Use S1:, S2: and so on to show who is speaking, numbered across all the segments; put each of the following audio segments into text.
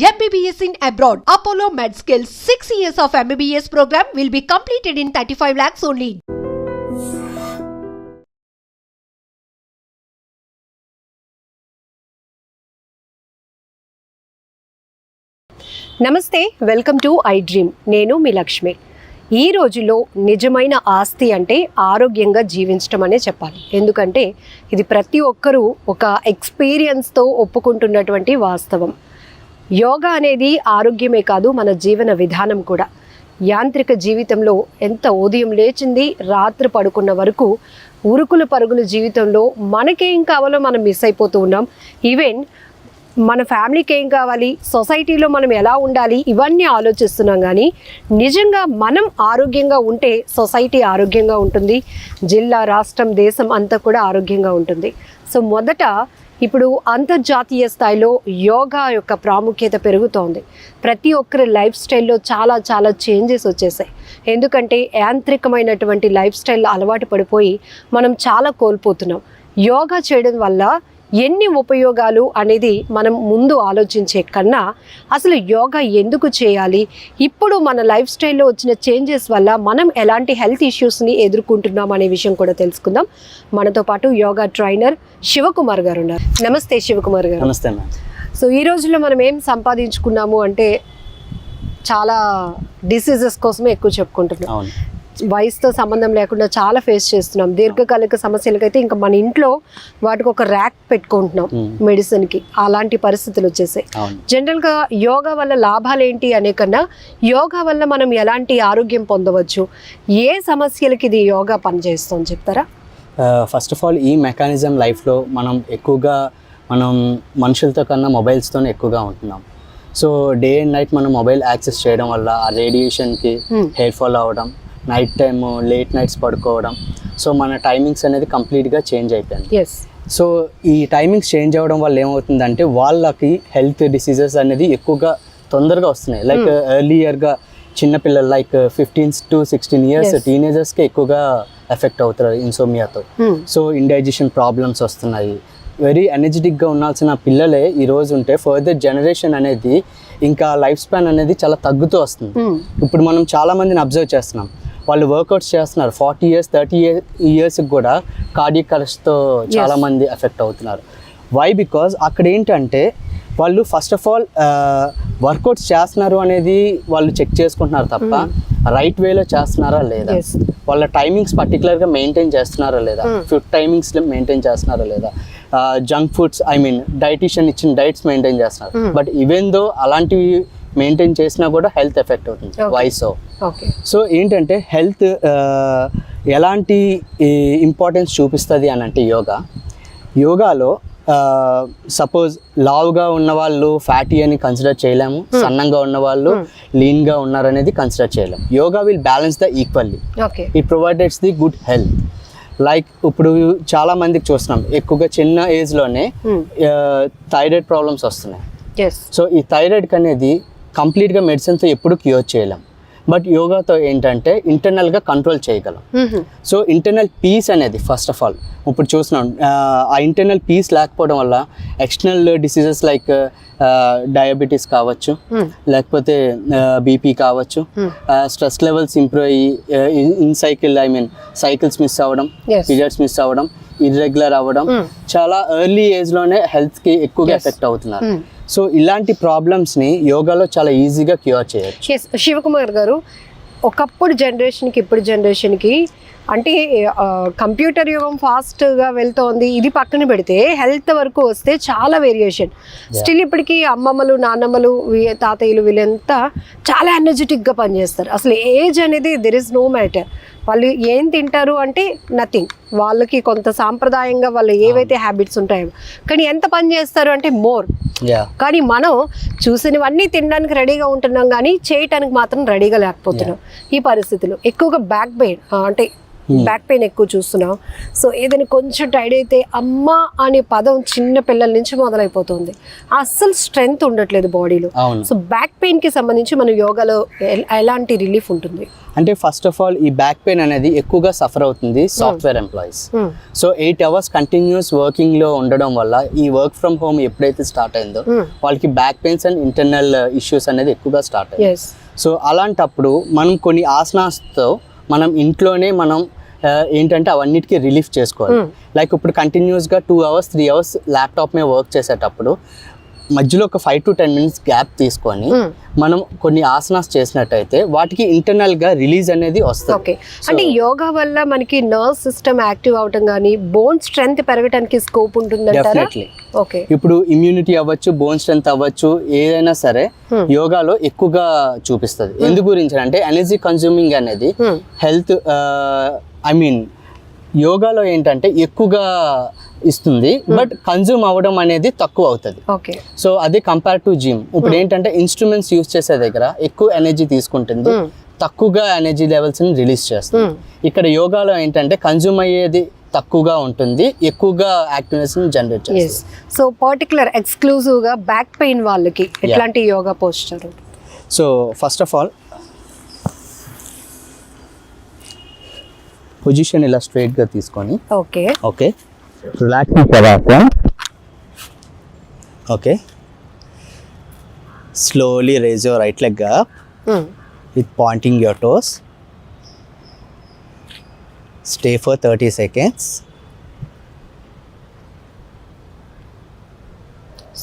S1: MBBS in abroad. Apollo MedSkill 6 years of MBBS program will be completed in 35 lakhs only.
S2: నమస్తే, welcome to I dream. నేను మీ లక్ష్మి. ఈ రోజుల్లో నిజమైన ఆస్తి అంటే ఆరోగ్యంగా జీవించడం అనే చెప్పాలి. ఎందుకంటే ఇది ప్రతి ఒక్కరూ ఒక ఎక్స్పీరియన్స్తో ఒప్పుకుంటున్నటువంటి వాస్తవం. యోగా అనేది ఆరోగ్యమే కాదు, మన జీవన విధానం కూడా. యాంత్రిక జీవితంలో ఎంత ఉదయం లేచింది రాత్రి పడుకున్న వరకు ఉరుకులు పరుగుల జీవితంలో మనకేం కావాలో మనం మిస్ అయిపోతూ ఉన్నాం. ఈవెన్ మన ఫ్యామిలీకి ఏం కావాలి, సొసైటీలో మనం ఎలా ఉండాలి, ఇవన్నీ ఆలోచిస్తున్నాం. కానీ నిజంగా మనం ఆరోగ్యంగా ఉంటే సొసైటీ ఆరోగ్యంగా ఉంటుంది, జిల్లా, రాష్ట్రం, దేశం అంతా కూడా ఆరోగ్యంగా ఉంటుంది. సో మొదట ఇప్పుడు అంతర్జాతీయ స్థాయిలో యోగా యొక్క ప్రాముఖ్యత పెరుగుతోంది. ప్రతి ఒక్కరి లైఫ్ స్టైల్లో చాలా చాలా చేంజెస్ వచ్చేసాయి. ఎందుకంటే యాంత్రికమైనటువంటి లైఫ్ స్టైల్లో అలవాటు పడిపోయి మనం చాలా కోల్పోతున్నాం. యోగా చేయడం వల్ల ఎన్ని ఉపయోగాలు అనేది మనం ముందు ఆలోచించే కన్నా అసలు యోగా ఎందుకు చేయాలి, ఇప్పుడు మన లైఫ్ స్టైల్లో వచ్చిన చేంజెస్ వల్ల మనం ఎలాంటి హెల్త్ ఇష్యూస్ని ఎదుర్కొంటున్నాం అనే విషయం కూడా తెలుసుకుందాం. మనతో పాటు యోగా ట్రైనర్ శివకుమార్ గారు ఉన్నారు. నమస్తే శివకుమార్ గారు.
S3: నమస్తే మ్యామ్.
S2: సో ఈ రోజుల్లో మనం ఏం సంపాదించుకున్నాము అంటే చాలా డిసీజెస్ కోసమే ఎక్కువ చెప్పుకుంటున్నాం. వయసుతో సంబంధం లేకుండా చాలా ఫేస్ చేస్తున్నాం. దీర్ఘకాలిక సమస్యలకైతే ఇంకా మన ఇంట్లో వాటికి ఒక ర్యాక్ పెట్టుకుంటున్నాం మెడిసిన్కి. అలాంటి పరిస్థితులు వచ్చేసాయి. జనరల్గా యోగా వల్ల లాభాలు ఏంటి అనే కన్నా యోగా వల్ల మనం ఎలాంటి ఆరోగ్యం పొందవచ్చు, ఏ సమస్యలకి ఇది యోగా పనిచేస్తుందని చెప్తారా?
S3: ఫస్ట్ ఆఫ్ ఆల్ ఈ మెకానిజం లైఫ్లో మనం ఎక్కువగా మనుషులతో కన్నా మొబైల్స్తోనే ఎక్కువగా ఉంటున్నాం. సో డే అండ్ నైట్ మనం మొబైల్ యాక్సెస్ చేయడం వల్ల ఆ రేడియేషన్కి హెయిర్ ఫాల్ అవ్వడం, నైట్ టైమ్ లేట్ నైట్స్ పడుకోవడం, సో మన టైమింగ్స్ అనేది కంప్లీట్గా చేంజ్ అయిపోయింది. సో ఈ టైమింగ్స్ చేంజ్ అవ్వడం వల్ల ఏమవుతుందంటే వాళ్ళకి హెల్త్ డిసీజెస్ అనేది ఎక్కువగా తొందరగా వస్తున్నాయి. లైక్ ఎర్లీయర్గా చిన్నపిల్లలు లైక్ 15 to 16 years టీనేజర్స్కి ఎక్కువగా ఎఫెక్ట్ అవుతారు ఇన్సోమియాతో. సో ఇండైజెషన్ ప్రాబ్లమ్స్ వస్తున్నాయి. వెరీ ఎనర్జెటిక్గా ఉండాల్సిన పిల్లలే ఈరోజు ఉంటే ఫర్దర్ జనరేషన్ అనేది ఇంకా లైఫ్ స్పాన్ అనేది చాలా తగ్గుతూ వస్తుంది. ఇప్పుడు మనం చాలామందిని అబ్జర్వ్ చేస్తున్నాం, వాళ్ళు వర్కౌట్స్ చేస్తున్నారు 40 years 30 years కూడా కార్డియక్ అరెస్ట్తో చాలామంది ఎఫెక్ట్ అవుతున్నారు. వై? బికాజ్ అక్కడ ఏంటంటే వాళ్ళు ఫస్ట్ ఆఫ్ ఆల్ వర్కౌట్స్ చేస్తున్నారు అనేది వాళ్ళు చెక్ చేసుకుంటున్నారు తప్ప రైట్ వేలో చేస్తున్నారా లేదా, వాళ్ళ టైమింగ్స్ పర్టికులర్గా మెయింటైన్ చేస్తున్నారా లేదా, ఫుడ్ టైమింగ్స్ మెయింటైన్ చేస్తున్నారా లేదా, జంక్ ఫుడ్స్ డైటీషియన్ ఇచ్చిన డైట్స్ మెయింటైన్ చేస్తున్నారు. బట్ ఈవెన్ దో అలాంటివి మెయింటైన్ చేసినా కూడా హెల్త్ ఎఫెక్ట్ అవుతుంది. వయసు. సో ఏంటంటే హెల్త్ ఎలాంటి ఇంపార్టెన్స్ చూపిస్తుంది అని అంటే యోగాలో సపోజ్ లావుగా ఉన్న వాళ్ళు ఫ్యాటీ అని కన్సిడర్ చేయలేము, సన్నంగా ఉన్న వాళ్ళు లీన్గా ఉన్నారనేది కన్సిడర్ చేయలేము. Yoga will balance the equally. It provides the good health. Like ఇప్పుడు చాలా మందికి చూస్తున్నాం ఎక్కువగా చిన్న ఏజ్లోనే థైరాయిడ్ ప్రాబ్లమ్స్ వస్తున్నాయి. సో ఈ థైరాయిడ్కి అనేది కంప్లీట్గా మెడిసిన్తో ఎప్పుడు క్యూర్ చేయలేం. బట్ యోగాతో ఏంటంటే ఇంటర్నల్గా కంట్రోల్ చేయగలం. సో ఇంటర్నల్ పీస్ అనేది ఫస్ట్ ఆఫ్ ఆల్ ఇప్పుడు చూస్తున్నాం, ఆ ఇంటర్నల్ పీస్ లేకపోవడం వల్ల ఎక్స్టర్నల్ డిసీజెస్ లైక్ డయాబెటీస్ కావచ్చు, లేకపోతే బీపీ కావచ్చు, స్ట్రెస్ లెవెల్స్ ఇంప్రూవ్ అయ్యి సైకిల్స్ మిస్ అవ్వడం, పీరియడ్స్ మిస్ అవ్వడం, ఇర్రెగ్యులర్ అవ్వడం, చాలా ఎర్లీ ఏజ్లోనే హెల్త్కి ఎక్కువగా ఎఫెక్ట్ అవుతున్నారు. సో ఇలాంటి ప్రాబ్లమ్స్ని యోగాలో చాలా ఈజీగా క్యూర్ చేయొచ్చు.
S2: శివకుమార్ గారు, ఒకప్పుడు జనరేషన్కి ఇప్పుడు జనరేషన్కి అంటే కంప్యూటర్ యుగం ఫాస్ట్గా వెళ్తోంది, ఇది పక్కన పెడితే హెల్త్ వరకు వస్తే చాలా వేరియేషన్. స్టిల్ ఇప్పటికీ అమ్మమ్మలు, నాన్నమ్మలు, తాతయ్యలు వీళ్ళంతా చాలా ఎనర్జెటిక్గా పనిచేస్తారు. అసలు ఏజ్ అనేది దెర్ ఇస్ నో మ్యాటర్. వాళ్ళు ఏం తింటారు అంటే నథింగ్, వాళ్ళకి కొంత సాంప్రదాయంగా వాళ్ళు ఏవైతే హ్యాబిట్స్ ఉంటాయో, కానీ ఎంత పని చేస్తారు అంటే మోర్. కానీ మనం చూసినవన్నీ తినడానికి రెడీగా ఉంటున్నాం కానీ చేయటానికి మాత్రం రెడీగా లేకపోతున్నాం. ఈ పరిస్థితులు ఎక్కువగా బ్యాక్ పెయిన్ అంటే బ్యాక్ పెయిన్ ఎక్కువ చూస్తున్నాం. సో ఏదైనా కొంచెం టైడ్ అయితే అమ్మ అనే పదం చిన్న పిల్లల నుంచి మొదలైపోతుంది. అస్సలు స్ట్రెంగ్త్ ఉండట్లేదు బాడీలో. సో బ్యాక్ పెయిన్ కి సంబంధించి మన యోగాలో ఎలాంటి రిలీఫ్ ఉంటుంది?
S3: అంటే ఫస్ట్ ఆఫ్ ఆల్ ఈ బ్యాక్ పెయిన్ అనేది ఎక్కువగా సఫర్ అవుతుంది software employees. So 8 hours continuous working లో ఉండడం వల్ల ఈ వర్క్ ఫ్రమ్ హోమ్ ఎప్పుడైతే స్టార్ట్ అయిందో వాళ్ళకి back pains and internal issues అనేది ఎక్కువగా స్టార్ట్ అయ్యాయి. సో అలాంటప్పుడు మనం కొన్ని ఆసనాస్తో మనం ఇంట్లోనే మనం ఏంటంటే అవన్నిటికీ రిలీఫ్ చేసుకోవాలి. లైక్ ఇప్పుడు కంటిన్యూస్గా 2 hours 3 hours ల్యాప్టాప్ మీద వర్క్ చేసేటప్పుడు మధ్యలో ఒక 5 to 10 minutes గ్యాప్ తీసుకొని మనం కొన్ని ఆసనాస్ చేసినట్టయితే వాటికి ఇంటర్నల్ గా రిలీజ్ అనేది వస్తుంది.
S2: అంటే యోగా వల్ల మనకి నర్వ్ సిస్టమ్ యాక్టివ్ అవటం కానీ బోన్ స్ట్రెంగ్త్ పెరగడానికి స్కోప్ ఉంటుందంటారా? ఓకే.
S3: ఇప్పుడు ఇమ్యూనిటీ అవ్వచ్చు, బోన్ స్ట్రెంగ్త్ అవ్వచ్చు, ఏదైనా సరే యోగాలో ఎక్కువగా చూపిస్తుంది. ఎందు గురించి అంటే ఎనర్జీ కన్స్యూమింగ్ అనేది హెల్త్ యోగాలో ఏంటంటే ఎక్కువగా ఇస్తుంది, బట్ కన్జ్యూమ్ అవ్వడం అనేది తక్కువ అవుతుంది. సో అదే కంపేర్ టు జిమ్. ఇప్పుడు ఏంటంటే ఇన్స్ట్రుమెంట్స్ యూజ్ చేసే దగ్గర ఎక్కువ ఎనర్జీ తీసుకుంటుంది, తక్కువగా ఎనర్జీ లెవెల్స్ ని రిలీజ్ చేస్తుంది. ఇక్కడ యోగాలో ఏంటంటే కన్జ్యూమ్ అయ్యేది తక్కువగా ఉంటుంది, ఎక్కువగా యాక్టివ్నెస్ ని జనరేట్ చేస్తుంది.
S2: సో పర్టికులర్ ఎక్స్క్లూజివ్ గా బ్యాక్ పెయిన్ వాళ్ళకి ఎట్లాంటి yoga posture?
S3: So first of all position ఇలా స్ట్రైట్ గా తీసుకొని okay relaxing శవాసన. Okay, slowly raise your right leg up with pointing your toes. Stay for 30 seconds.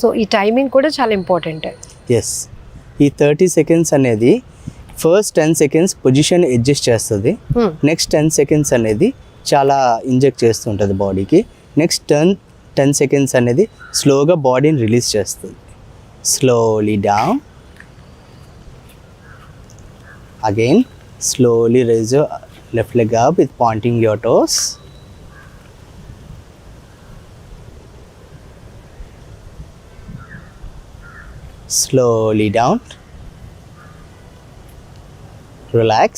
S2: So ఈ timing కూడా చాలా ఇంపార్టెంట్.
S3: ఎస్, ఈ 30 seconds అనేది ఫస్ట్ 10 seconds పొజిషన్ అడ్జస్ట్ చేస్తుంది. Next 10 seconds అనేది చాలా ఇంజెక్ట్ చేస్తుంటుంది బాడీకి. నెక్స్ట్ 10 seconds అనేది స్లోగా బాడీని రిలీజ్ చేస్తుంది. Slowly down. Again slowly rise your left leg up with pointing your toes. Slowly down. Relax.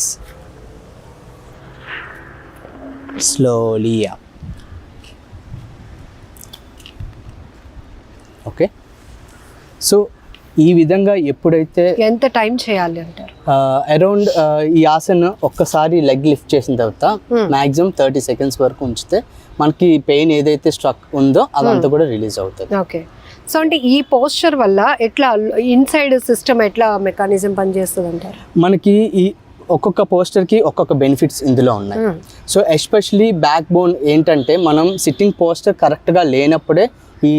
S3: Slowly up. Okay, so ఈ విధంగా ఎప్పుడైతే
S2: ఎంత టైం చేయాలి అంటారు?
S3: అరౌండ్ ఈ ఆసన ఒక్కసారి లెగ్ లిఫ్ట్ చేసిన తర్వాత మాక్సిమం 30 seconds వరకు ఉంచితే మనకి పెయిన్ ఏదైతే స్ట్రక్ ఉందో అదంతా కూడా రిలీజ్ అవుతుంది.
S2: ఓకే. సో అంటే ఈ పోస్చర్ వల్ల ఎట్లా ఇన్సైడ్ సిస్టమ్ ఎట్లా మెకానిజం పనిచేస్తుంది అంటారు?
S3: మనకి ఈ ఒక్కొక్క పోస్టర్కి ఒక్కొక్క బెనిఫిట్స్ ఇందులో ఉన్నాయి. సో ఎస్పెషలీ బ్యాక్ బోన్ ఏంటంటే మనం సిట్టింగ్ పోస్టర్ కరెక్ట్గా లేనప్పుడే ఈ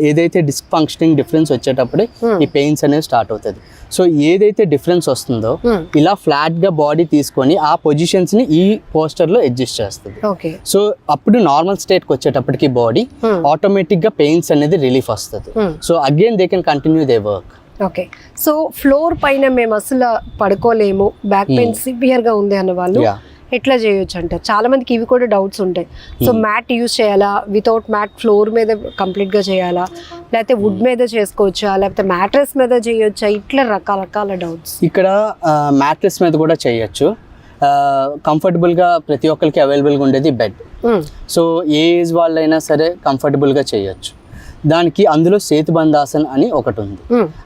S3: ఏదైతే డిస్క్ ఫంక్షనింగ్ డిఫరెన్స్ వచ్చేటప్పుడే ఈ పెయిన్స్ అనేది స్టార్ట్ అవుతుంది. సో ఏదైతే డిఫరెన్స్ వస్తుందో ఇలా ఫ్లాట్గా బాడీ తీసుకొని ఆ పొజిషన్స్ని ఈ పోస్టర్లో అడ్జస్ట్ చేస్తుంది. సో అప్పుడు నార్మల్ స్టేట్కి వచ్చేటప్పటికి బాడీ ఆటోమేటిక్గా పెయిన్స్ అనేది రిలీఫ్ వస్తుంది. So again they can continue they work.
S2: Okay. So floor పైన మేము అసలు పడుకోలేము, బ్యాక్ పెయిన్ సివియర్గా ఉంది అన్న వాళ్ళు ఎట్లా చేయొచ్చు అంటారు? చాలా మందికి ఇవి కూడా డౌట్స్ ఉంటాయి. సో మ్యాట్ యూజ్ చేయాలా, వితౌట్ మ్యాట్ ఫ్లోర్ మీద కంప్లీట్గా చేయాలా, లేకపోతే వుడ్ మీద చేసుకోవచ్చా, లేకపోతే మ్యాట్రెస్ మీద చేయొచ్చా, ఇట్లా రకరకాల డౌట్స్.
S3: ఇక్కడ మ్యాట్రెస్ మీద కూడా చేయొచ్చు. కంఫర్టబుల్గా ప్రతి ఒక్కరికి అవైలబుల్గా ఉండేది బెడ్. సో ఏ ఏజ్ వాళ్ళైనా సరే కంఫర్టబుల్గా చేయొచ్చు. దానికి అందులో సేతుబంధాసన్ అని ఒకటి ఉంది.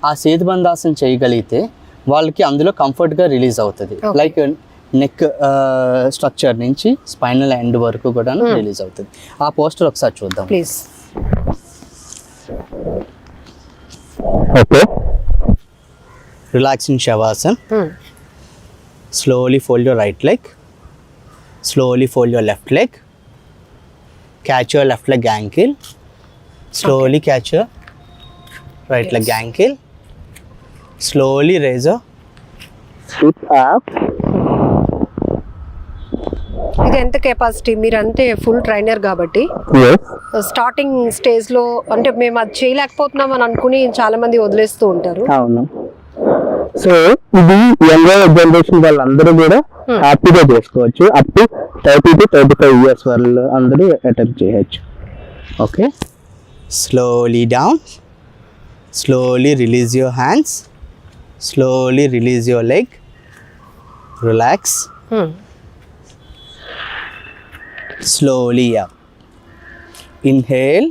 S3: ఆ సేతుబంధాసన్ చేయగలిగితే వాళ్ళకి అందులో కంఫర్ట్గా రిలీజ్ అవుతుంది. లైక్ నెక్ స్ట్రక్చర్ నుంచి స్పైనల్ ఎండ్ వరకు కూడా రిలీజ్ అవుతుంది. ఆ పోస్టర్ ఒకసారి చూద్దాం
S2: please.
S3: Okay, relaxing Shavasan. Slowly fold your right leg. Slowly fold your left leg. Catch your left leg ankle. Slowly catch your right leg ankle. Slowly raise your foot up.
S2: ఇది ఎంత capacity? మీరు అంతే full trainer కాబట్టి starting స్టేజ్లో అంటే మేము అది చేయలేకపోతున్నాం అని అనుకుని చాలా మంది వదిలేస్తూ ఉంటారు.
S3: అవును. సో ఇది యంగర్ జనరేషన్ వాళ్ళందరూ కూడా హ్యాపీగా చేసుకోవచ్చు. అప్ టు 30 to 35 years వాళ్ళు అందరూ అటెంప్ట్ చేయొచ్చు. Okay, slowly down. Slowly release your hands. Slowly release your leg. Relax. slowly up. Inhale,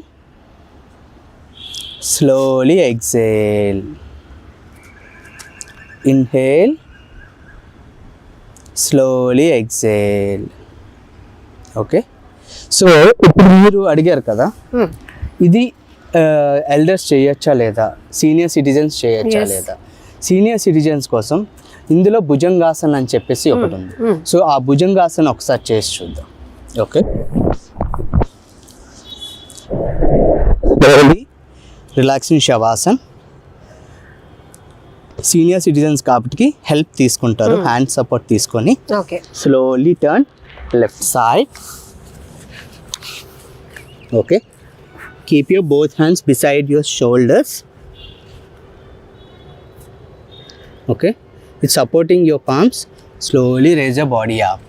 S3: slowly exhale. Inhale, slowly exhale. Okay, so ఇప్పుడు మీరు అడిగారు కదా ఇది ఎల్డర్స్ చేయొచ్చా లేదా, సీనియర్ సిటిజన్స్ చేయొచ్చా లేదా. సీనియర్ సిటిజన్స్ కోసం ఇందులో భుజంగాసన్ అని చెప్పేసి ఒకటి ఉంది. సో ఆ భుజంగాసన్ ఒకసారి చేసి చూద్దాం. Okay, slowly relaxing Shavasan. Senior citizens కాబట్టి హెల్ప్ తీసుకుంటారు, హ్యాండ్ సపోర్ట్ తీసుకొని.
S2: Okay,
S3: slowly turn left side. Okay, keep your both hands beside your shoulders. Okay, it's supporting your palms. Slowly raise your body up.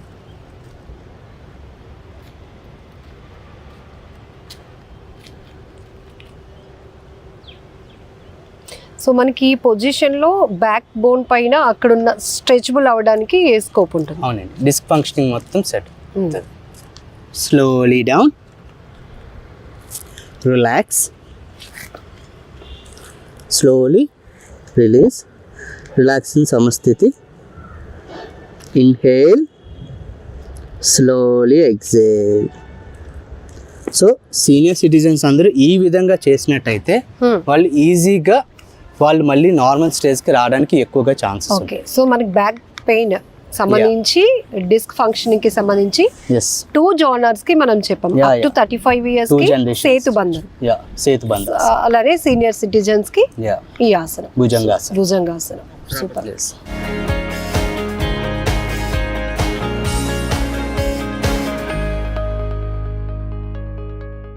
S2: So మనకి ఈ పొజిషన్లో back bone పైన అక్కడున్న stretchable అవ్వడానికి ఏ scope ఉంటుంది.
S3: అవునండి, డిస్క్ ఫంక్షనింగ్ మొత్తం set. Slowly down, relax, slowly release, relax in సమస్థితి. Inhale, slowly exhale. So senior citizens అందరూ ఈ విధంగా చేసినట్టయితే వాళ్ళు ఈజీగా వాళ్ళు మళ్ళీ నార్మల్ స్టేజ్కి రావడానికి ఎక్కువగా ఛాన్సెస్.
S2: ఓకే, సో మనకి బ్యాక్ పెయిన్ సంబంధించి డిస్క్ ఫంక్షనింగ్ కి సంబంధించి 2 జోనర్స్ కి మనం చెప్పాం. అప్ టు 35 ఇయర్స్ కి సేతుబంధన్, అలానే సీనియర్ సిటిజన్స్ కి ఈ ఆసనం
S3: భుజంగాసనం.
S2: భుజంగాసనం. సూపర్.